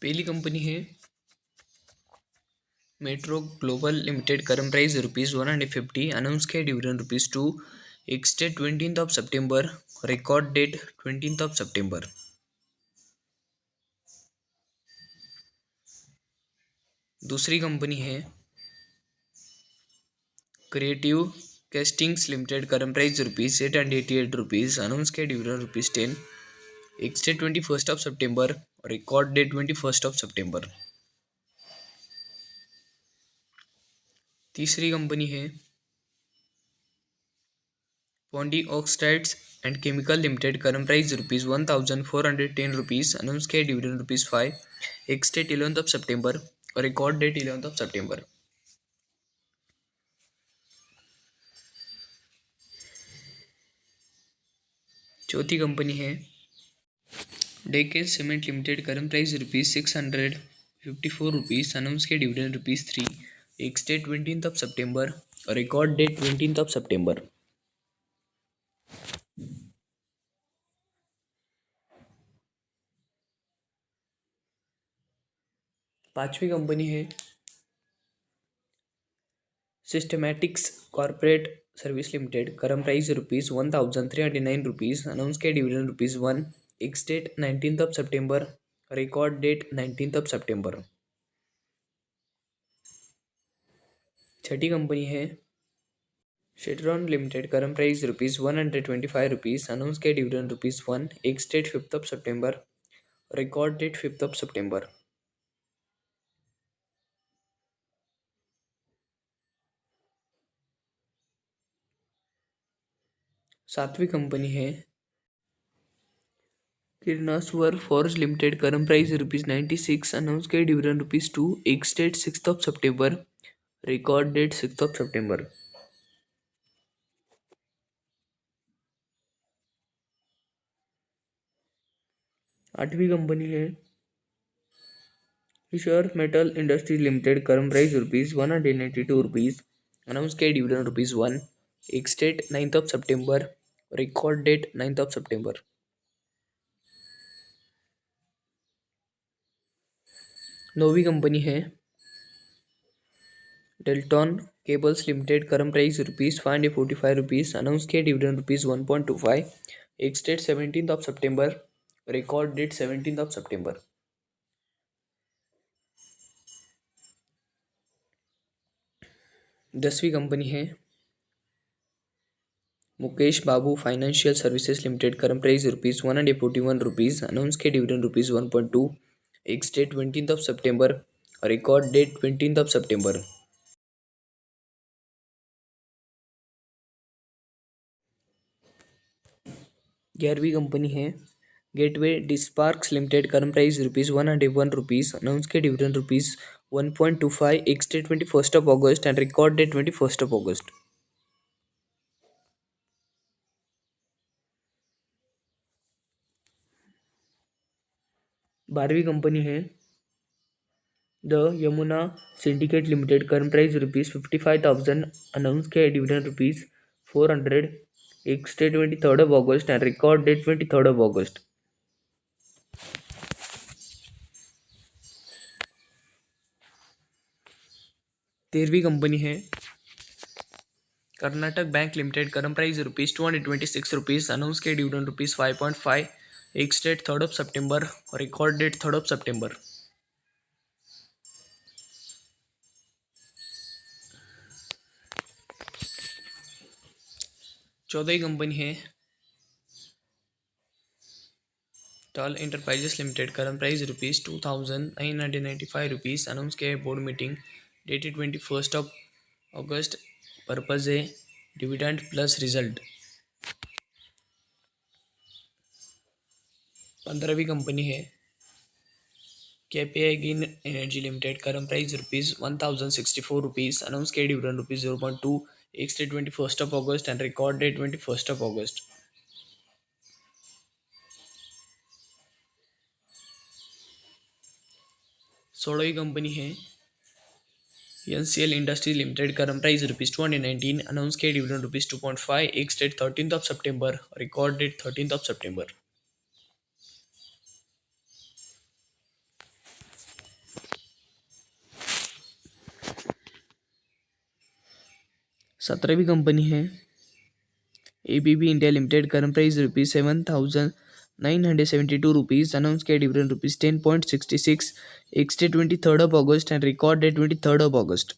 पहली कंपनी है metro global limited, current price ₹150, announce किया डिविडेंड ₹2, एक्स डेट 20 सितंबर, रिकॉर्ड डेट 20 सितंबर। दूसरी कंपनी है creative castings limited, current price ₹888, announce किया डिविडेंड ₹10, एक्स डेट 21 सितंबर, रिकॉर्ड डेट 21 सितंबर। तीसरी कंपनी है Pondy oxides and chemical limited, current price ₹1410, announce किया डिविडेंड ₹5, एक्स डेट 11 सितंबर और रिकॉर्ड डेट 11 सितंबर। चौथी कंपनी है डेके cement limited, current price ₹654, announce किया डिविडेंड ₹3, एक्स डेट 20 सितंबर और रिकॉर्ड डेट 20 सितंबर। पांचवी कंपनी है systematix corporate service limited, current price ₹1309, announce किया डिविडेंड ₹1, एक्स डेट 19 सितंबर, रिकॉर्ड डेट 19 सितंबर। छठी कंपनी है Shetron limited, current price ₹125, announce किया डिविडेंड ₹1, एक्स डेट 5 सितंबर, रिकॉर्ड डेट 5 सितंबर। सातवीं कंपनी है किरनास्वर forge limited, current price ₹96, announce किया डिविडेंड ₹2, एक्स डेट 6 सितंबर, रिकॉर्ड डेट 6 सितंबर। आठवीं कंपनी है Hisar metal industries limited, current price ₹182, announce किया डिविडेंड ₹1, एक्स डेट 9 सितंबर, रिकॉर्ड डेट 9 सितंबर। नौवीं कंपनी है Delton cables limited, current price ₹545, announce किया डिविडेंड ₹1.25, एक्स डेट 17 सितंबर, रिकॉर्ड डेट 17 सितंबर। 10वीं कंपनी है Mukesh Babu financial services limited, current price ₹141, announce किया डिविडेंड ₹1.2, एक्स डेट 20 सितंबर, रिकॉर्ड डेट 20 सितंबर। 11वीं कंपनी है gateway distriparks limited, current price ₹101, announce किया dividend ₹1.25, ex date 21 and record date 21 अगस्त। 12वीं कंपनी है the Yamuna syndicate limited, current price ₹55,000, announce किया डिविडेंड ₹400, एक्स डेट 23 अगस्त एंड रिकॉर्ड डेट 23 अगस्त। 13वीं कंपनी है Karnataka bank limited, current price ₹226, announce किया डिविडेंड ₹5.5, एक्स डेट 3 सितंबर, रिकॉर्ड डेट 3 सितंबर। 14वीं कंपनी है टॉल enterprises limited, current price ₹2,995, announce किया बोर्ड मीटिंग डेटेड 21 अगस्त, पर्पज है डिविडेंड प्लस रिजल्ट। 15वीं कंपनी है KPI green energy limited, current price ₹1,064, announce किया डिविडेंड ₹0.2, एक्स डेट 21 अगस्त एंड रिकॉर्ड डेट 21 अगस्त। 16वीं कंपनी है NCL industries limited, current price ₹219, announce किया डिविडेंड ₹2.5, एक्स डेट 13 सितंबर, रिकॉर्ड डेट 13 सितंबर। 17वीं कंपनी है ABB India limited, current price ₹7,972, announce किया dividend ₹10.66, ex date 23rd of August and record date 23rd of August।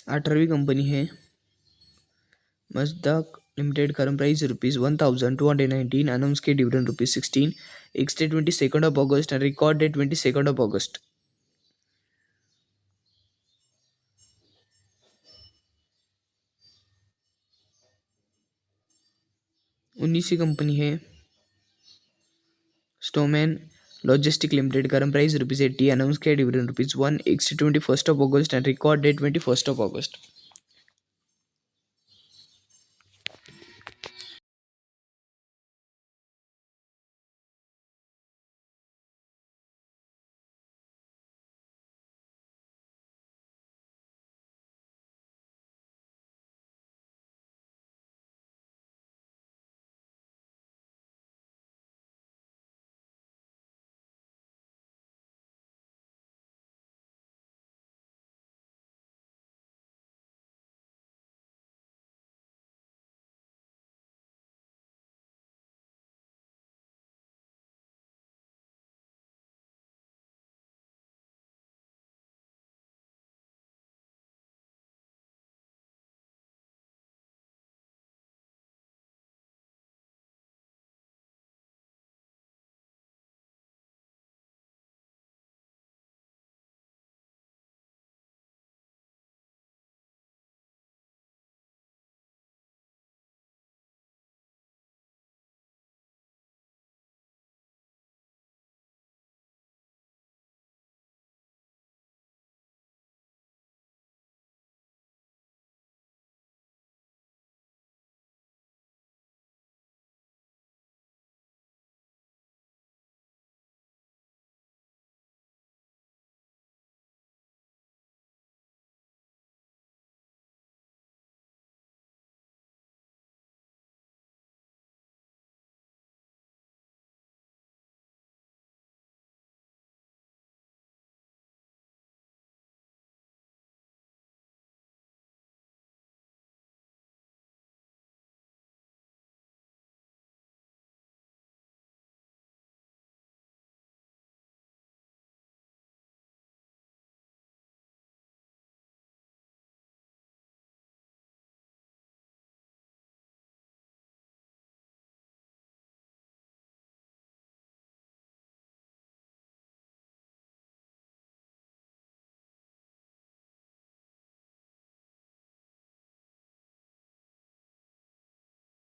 18वीं कंपनी है मजदाक लिमिटेड, करंट प्राइस ₹1,219, अनाउंस किया dividend ₹16, ex date 22nd of August and record date 22nd of August। 19वीं company है स्टोमैन logistic limited, current price ₹80, announce किया dividend ₹1, ex date 21st of August and record date 21st of August।